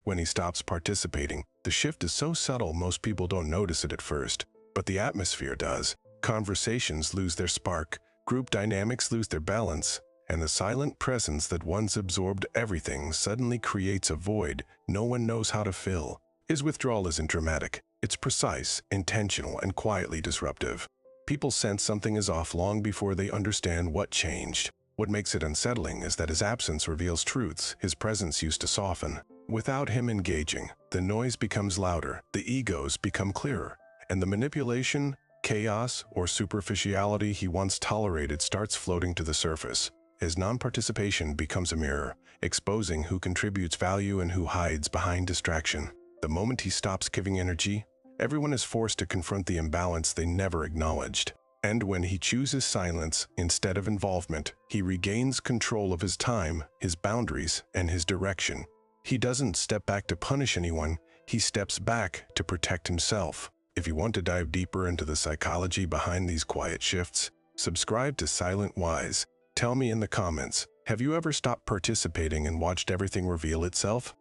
When he stops participating, the shift is so subtle most people don't notice it at first, but the atmosphere does. Conversations lose their spark, group dynamics lose their balance, and the silent presence that once absorbed everything suddenly creates a void no one knows how to fill. His withdrawal isn't dramatic. It's precise, intentional, and quietly disruptive. People sense something is off long before they understand what changed. What makes it unsettling is that his absence reveals truths his presence used to soften. Without him engaging, the noise becomes louder, the egos become clearer, and the manipulation, chaos, or superficiality he once tolerated starts floating to the surface. His non-participation becomes a mirror, exposing who contributes value and who hides behind distraction. The moment he stops giving energy, everyone is forced to confront the imbalance they never acknowledged. And when he chooses silence instead of involvement, he regains control of his time, his boundaries, and his direction. He doesn't step back to punish anyone, he steps back to protect himself. If you want to dive deeper into the psychology behind these quiet shifts, subscribe to Silent Wise. Tell me in the comments, have you ever stopped participating and watched everything reveal itself?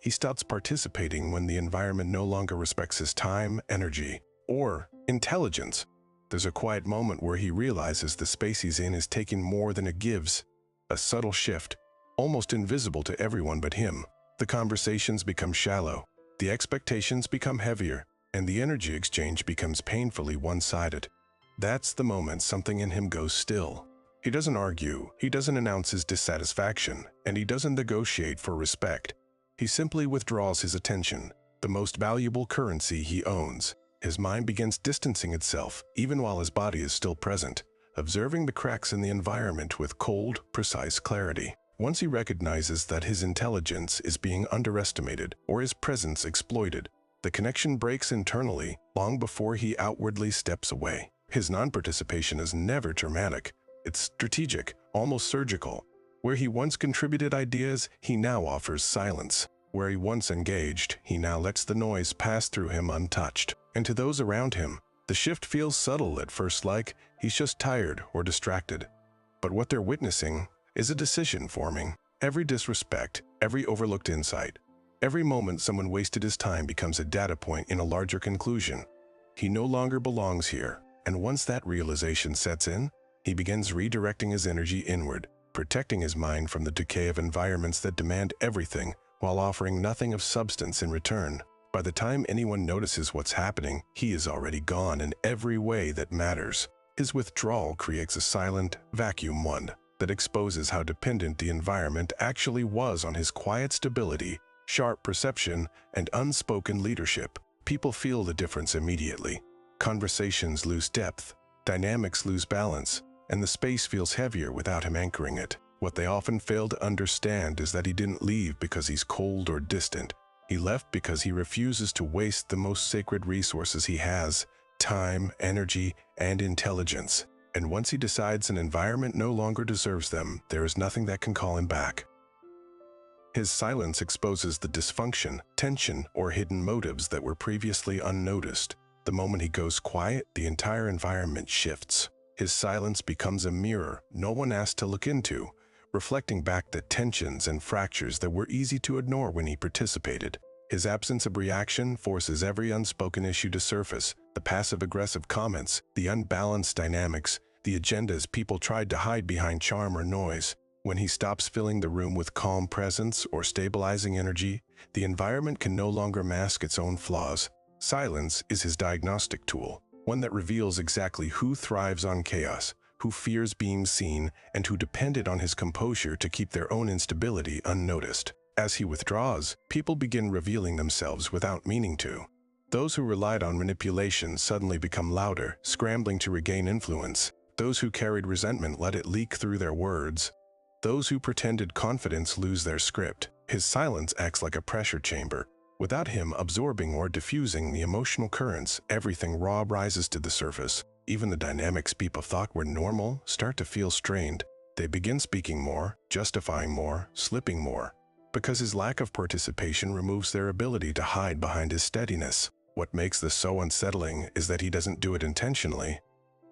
He stops participating when the environment no longer respects his time, energy, or intelligence. There's a quiet moment where he realizes the space he's in is taking more than it gives. A subtle shift, almost invisible to everyone but him. The conversations become shallow, the expectations become heavier, and the energy exchange becomes painfully one-sided. That's the moment something in him goes still. He doesn't argue, he doesn't announce his dissatisfaction, and he doesn't negotiate for respect. He simply withdraws his attention, the most valuable currency he owns. His mind begins distancing itself, even while his body is still present, observing the cracks in the environment with cold, precise clarity. Once he recognizes that his intelligence is being underestimated or his presence exploited, the connection breaks internally long before he outwardly steps away. His non-participation is never dramatic. It's strategic, almost surgical. Where he once contributed ideas, he now offers silence. Where he once engaged, he now lets the noise pass through him untouched. And to those around him, the shift feels subtle at first, like he's just tired or distracted. But what they're witnessing is a decision forming. Every disrespect, every overlooked insight, every moment someone wasted his time becomes a data point in a larger conclusion. He no longer belongs here, and once that realization sets in, he begins redirecting his energy inward, protecting his mind from the decay of environments that demand everything while offering nothing of substance in return. By the time anyone notices what's happening, he is already gone in every way that matters. His withdrawal creates a silent, vacuum one that exposes how dependent the environment actually was on his quiet stability, sharp perception, and unspoken leadership. People feel the difference immediately. Conversations lose depth, dynamics lose balance, and the space feels heavier without him anchoring it. What they often fail to understand is that he didn't leave because he's cold or distant. He left because he refuses to waste the most sacred resources he has: time, energy, and intelligence. And once he decides an environment no longer deserves them, there is nothing that can call him back. His silence exposes the dysfunction, tension, or hidden motives that were previously unnoticed. The moment he goes quiet, the entire environment shifts. His silence becomes a mirror no one asked to look into, reflecting back the tensions and fractures that were easy to ignore when he participated. His absence of reaction forces every unspoken issue to surface: the passive-aggressive comments, the unbalanced dynamics, the agendas people tried to hide behind charm or noise. When he stops filling the room with calm presence or stabilizing energy, the environment can no longer mask its own flaws. Silence is his diagnostic tool, one that reveals exactly who thrives on chaos, who fears being seen, and who depended on his composure to keep their own instability unnoticed. As he withdraws, people begin revealing themselves without meaning to. Those who relied on manipulation suddenly become louder, scrambling to regain influence. Those who carried resentment let it leak through their words. Those who pretended confidence lose their script. His silence acts like a pressure chamber. Without him absorbing or diffusing the emotional currents, everything raw rises to the surface. Even the dynamics people thought were normal start to feel strained. They begin speaking more, justifying more, slipping more, because his lack of participation removes their ability to hide behind his steadiness. What makes this so unsettling is that he doesn't do it intentionally.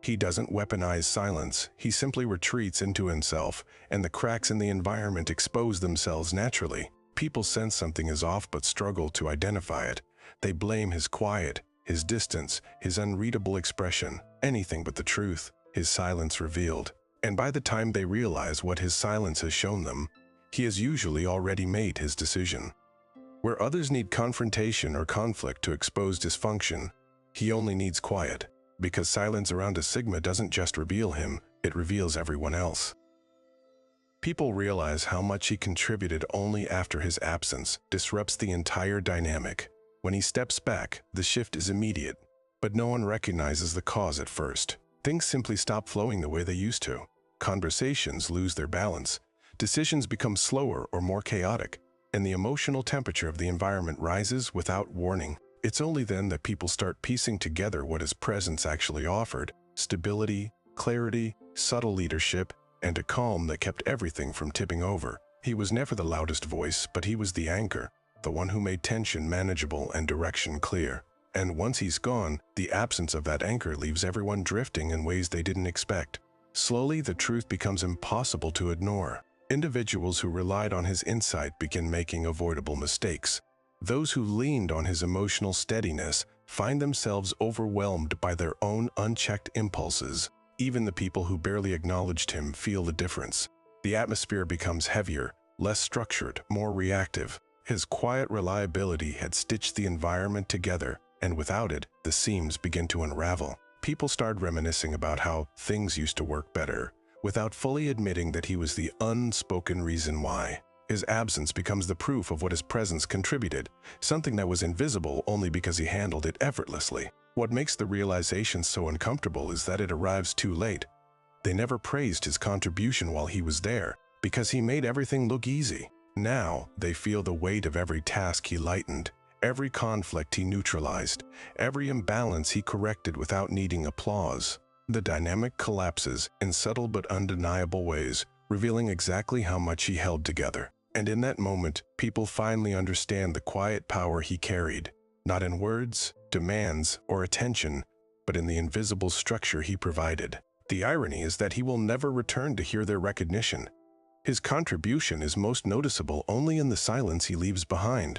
He doesn't weaponize silence, he simply retreats into himself, and the cracks in the environment expose themselves naturally. People sense something is off but struggle to identify it. They blame his quiet, his distance, his unreadable expression, anything but the truth, his silence revealed. And by the time they realize what his silence has shown them, he has usually already made his decision. Where others need confrontation or conflict to expose dysfunction, he only needs quiet, because silence around a sigma doesn't just reveal him, it reveals everyone else. People realize how much he contributed only after his absence disrupts the entire dynamic. When he steps back, the shift is immediate, but no one recognizes the cause at first. Things simply stop flowing the way they used to. Conversations lose their balance, decisions become slower or more chaotic, and the emotional temperature of the environment rises without warning. It's only then that people start piecing together what his presence actually offered: stability, clarity, subtle leadership, and a calm that kept everything from tipping over. He was never the loudest voice, but he was the anchor, the one who made tension manageable and direction clear. And once he's gone, the absence of that anchor leaves everyone drifting in ways they didn't expect. Slowly, the truth becomes impossible to ignore. Individuals who relied on his insight begin making avoidable mistakes. Those who leaned on his emotional steadiness find themselves overwhelmed by their own unchecked impulses. Even the people who barely acknowledged him feel the difference. The atmosphere becomes heavier, less structured, more reactive. His quiet reliability had stitched the environment together, and without it, the seams begin to unravel. People start reminiscing about how things used to work better, without fully admitting that he was the unspoken reason why. His absence becomes the proof of what his presence contributed, something that was invisible only because he handled it effortlessly. What makes the realization so uncomfortable is that it arrives too late. They never praised his contribution while he was there, because he made everything look easy. Now, they feel the weight of every task he lightened, every conflict he neutralized, every imbalance he corrected without needing applause. The dynamic collapses in subtle but undeniable ways, revealing exactly how much he held together. And in that moment, people finally understand the quiet power he carried, not in words, demands, or attention, but in the invisible structure he provided. The irony is that he will never return to hear their recognition. His contribution is most noticeable only in the silence he leaves behind.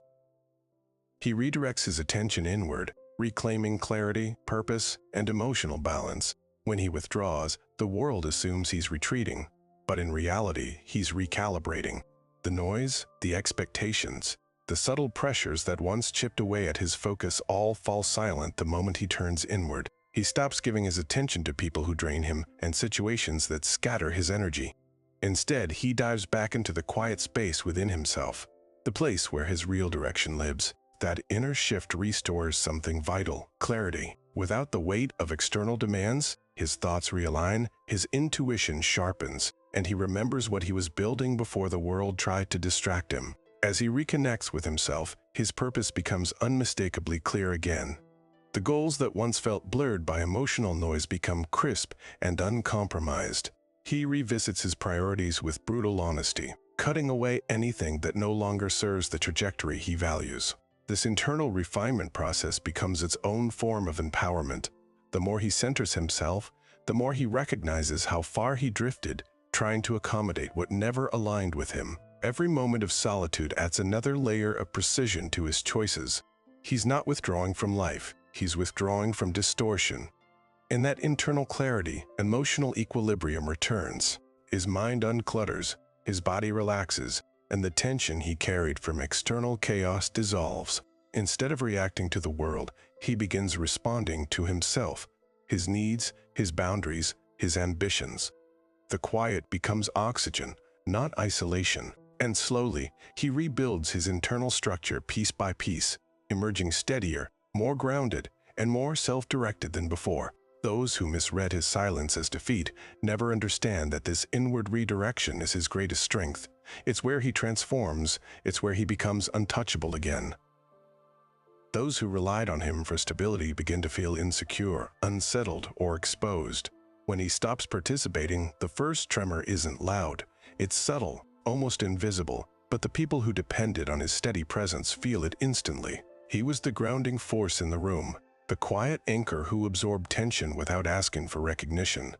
He redirects his attention inward, reclaiming clarity, purpose, and emotional balance. When he withdraws, the world assumes he's retreating, but in reality, he's recalibrating. The noise, the expectations, the subtle pressures that once chipped away at his focus all fall silent the moment he turns inward. He stops giving his attention to people who drain him and situations that scatter his energy. Instead, he dives back into the quiet space within himself, the place where his real direction lives. That inner shift restores something vital: clarity. Without the weight of external demands, his thoughts realign, his intuition sharpens, and he remembers what he was building before the world tried to distract him. As he reconnects with himself, his purpose becomes unmistakably clear again. The goals that once felt blurred by emotional noise become crisp and uncompromised. He revisits his priorities with brutal honesty, cutting away anything that no longer serves the trajectory he values. This internal refinement process becomes its own form of empowerment. The more he centers himself, the more he recognizes how far he drifted, trying to accommodate what never aligned with him. Every moment of solitude adds another layer of precision to his choices. He's not withdrawing from life, he's withdrawing from distortion. In that internal clarity, emotional equilibrium returns. His mind unclutters, his body relaxes, and the tension he carried from external chaos dissolves. Instead of reacting to the world, he begins responding to himself, his needs, his boundaries, his ambitions. The quiet becomes oxygen, not isolation. And slowly, he rebuilds his internal structure piece by piece, emerging steadier, more grounded, and more self-directed than before. Those who misread his silence as defeat never understand that this inward redirection is his greatest strength. It's where he transforms, it's where he becomes untouchable again. Those who relied on him for stability begin to feel insecure, unsettled, or exposed. When he stops participating, the first tremor isn't loud. It's subtle, almost invisible, but the people who depended on his steady presence feel it instantly. He was the grounding force in the room, the quiet anchor who absorbed tension without asking for recognition.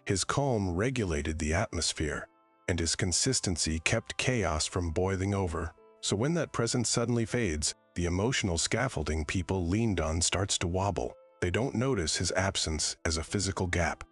His calm regulated the atmosphere, and his consistency kept chaos from boiling over. So when that presence suddenly fades, the emotional scaffolding people leaned on starts to wobble. They don't notice his absence as a physical gap.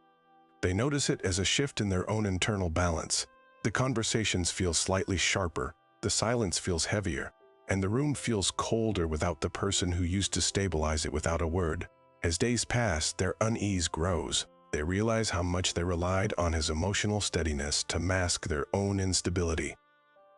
They notice it as a shift in their own internal balance. The conversations feel slightly sharper, the silence feels heavier, and the room feels colder without the person who used to stabilize it without a word. As days pass, their unease grows. They realize how much they relied on his emotional steadiness to mask their own instability.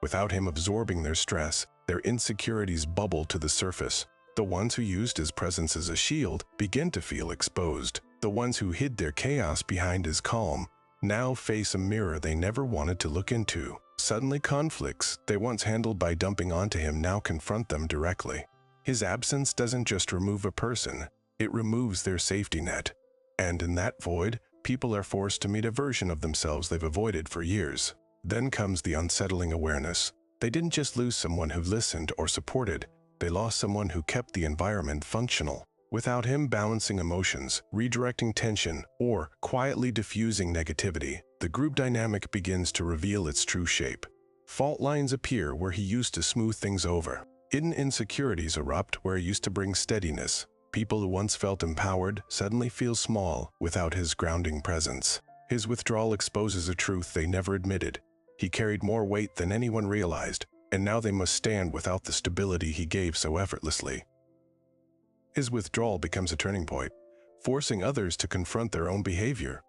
Without him absorbing their stress, their insecurities bubble to the surface. The ones who used his presence as a shield begin to feel exposed. The ones who hid their chaos behind his calm now face a mirror they never wanted to look into. Suddenly, conflicts they once handled by dumping onto him now confront them directly. His absence doesn't just remove a person, it removes their safety net. And in that void, people are forced to meet a version of themselves they've avoided for years. Then comes the unsettling awareness. They didn't just lose someone who listened or supported, they lost someone who kept the environment functional. Without him balancing emotions, redirecting tension, or quietly diffusing negativity, the group dynamic begins to reveal its true shape. Fault lines appear where he used to smooth things over. Hidden insecurities erupt where he used to bring steadiness. People who once felt empowered suddenly feel small without his grounding presence. His withdrawal exposes a truth they never admitted. He carried more weight than anyone realized, and now they must stand without the stability he gave so effortlessly. His withdrawal becomes a turning point, forcing others to confront their own behavior.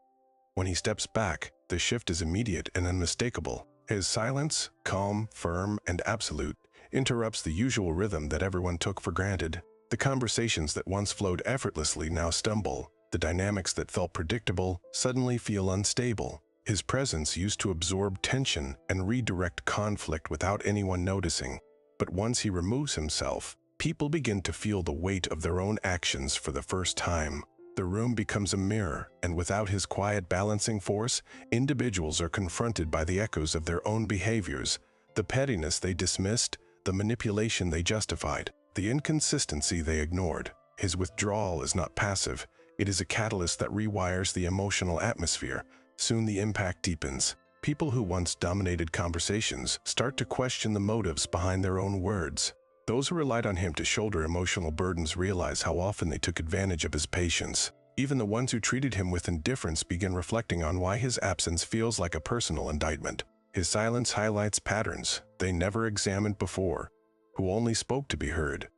When he steps back, the shift is immediate and unmistakable. His silence, calm, firm, and absolute, interrupts the usual rhythm that everyone took for granted. The conversations that once flowed effortlessly now stumble. The dynamics that felt predictable suddenly feel unstable. His presence used to absorb tension and redirect conflict without anyone noticing. But once he removes himself, people begin to feel the weight of their own actions for the first time. The room becomes a mirror, and without his quiet balancing force, individuals are confronted by the echoes of their own behaviors, the pettiness they dismissed, the manipulation they justified, the inconsistency they ignored. His withdrawal is not passive. It is a catalyst that rewires the emotional atmosphere. Soon the impact deepens. People who once dominated conversations start to question the motives behind their own words. Those who relied on him to shoulder emotional burdens realize how often they took advantage of his patience. Even the ones who treated him with indifference begin reflecting on why his absence feels like a personal indictment. His silence highlights patterns they never examined before, who only spoke to be heard,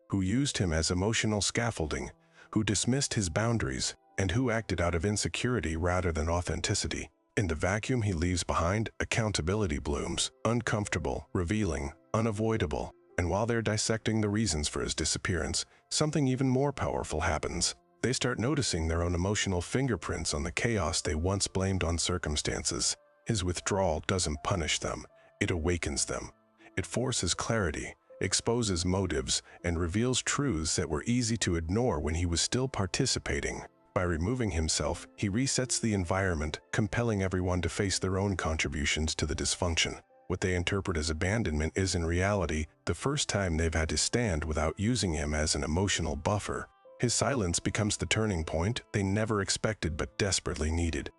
who used him as emotional scaffolding, who dismissed his boundaries, and who acted out of insecurity rather than authenticity. In the vacuum he leaves behind, accountability blooms, uncomfortable, revealing, unavoidable. And while they're dissecting the reasons for his disappearance, something even more powerful happens. They start noticing their own emotional fingerprints on the chaos they once blamed on circumstances. His withdrawal doesn't punish them, it awakens them. It forces clarity, exposes motives, and reveals truths that were easy to ignore when he was still participating. By removing himself, he resets the environment, compelling everyone to face their own contributions to the dysfunction. What they interpret as abandonment is in reality the first time they've had to stand without using him as an emotional buffer. His silence becomes the turning point they never expected but desperately needed.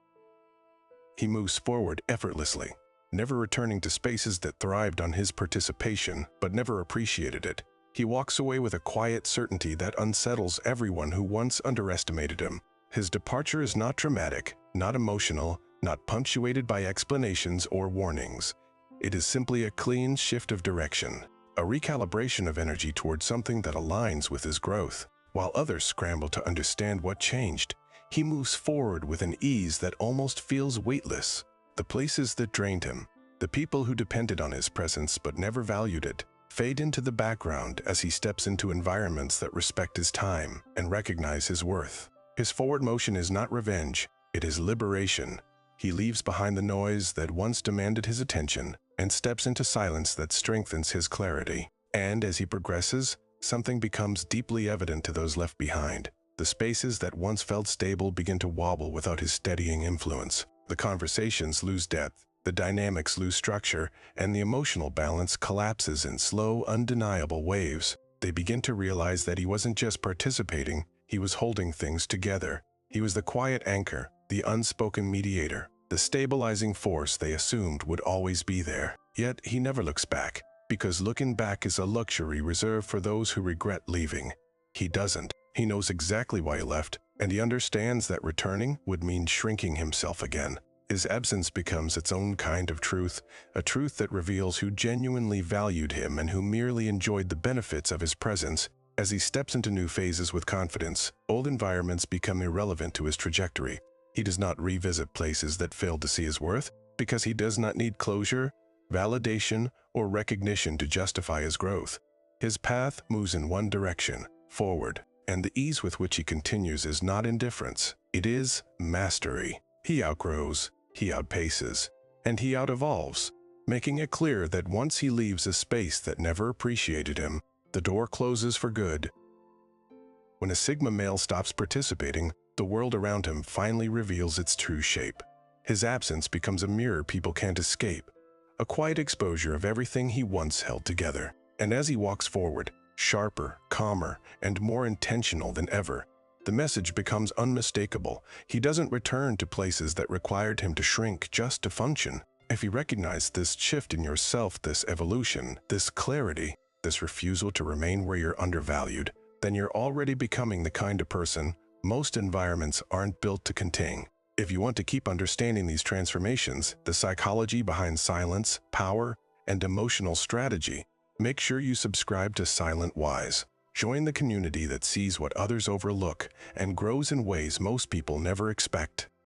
He moves forward effortlessly, never returning to spaces that thrived on his participation but never appreciated it. He walks away with a quiet certainty that unsettles everyone who once underestimated him. His departure is not dramatic, not emotional, not punctuated by explanations or warnings. It is simply a clean shift of direction, a recalibration of energy towards something that aligns with his growth. While others scramble to understand what changed, he moves forward with an ease that almost feels weightless. The places that drained him, the people who depended on his presence but never valued it, fade into the background as he steps into environments that respect his time and recognize his worth. His forward motion is not revenge, it is liberation. He leaves behind the noise that once demanded his attention and steps into silence that strengthens his clarity. And as he progresses, something becomes deeply evident to those left behind. The spaces that once felt stable begin to wobble without his steadying influence. The conversations lose depth, the dynamics lose structure, and the emotional balance collapses in slow, undeniable waves. They begin to realize that he wasn't just participating, he was holding things together. He was the quiet anchor, the unspoken mediator, the stabilizing force they assumed would always be there. Yet he never looks back. because looking back is a luxury reserved for those who regret leaving. He doesn't. He knows exactly why he left, and he understands that returning would mean shrinking himself again. His absence becomes its own kind of truth, a truth that reveals who genuinely valued him and who merely enjoyed the benefits of his presence. As he steps into new phases with confidence, old environments become irrelevant to his trajectory. He does not revisit places that failed to see his worth, because he does not need closure, validation, or recognition to justify his growth. His path moves in one direction, forward, and the ease with which he continues is not indifference. It is mastery. He outgrows, he outpaces, and he out-evolves, making it clear that once he leaves a space that never appreciated him, the door closes for good. When a Sigma male stops participating, the world around him finally reveals its true shape. His absence becomes a mirror people can't escape, a quiet exposure of everything he once held together. And as he walks forward, sharper, calmer, and more intentional than ever, the message becomes unmistakable. He doesn't return to places that required him to shrink just to function. If you recognize this shift in yourself, this evolution, this clarity, this refusal to remain where you're undervalued, then you're already becoming the kind of person most environments aren't built to contain. If you want to keep understanding these transformations, the psychology behind silence, power, and emotional strategy, make sure you subscribe to Silent Wise. Join the community that sees what others overlook and grows in ways most people never expect.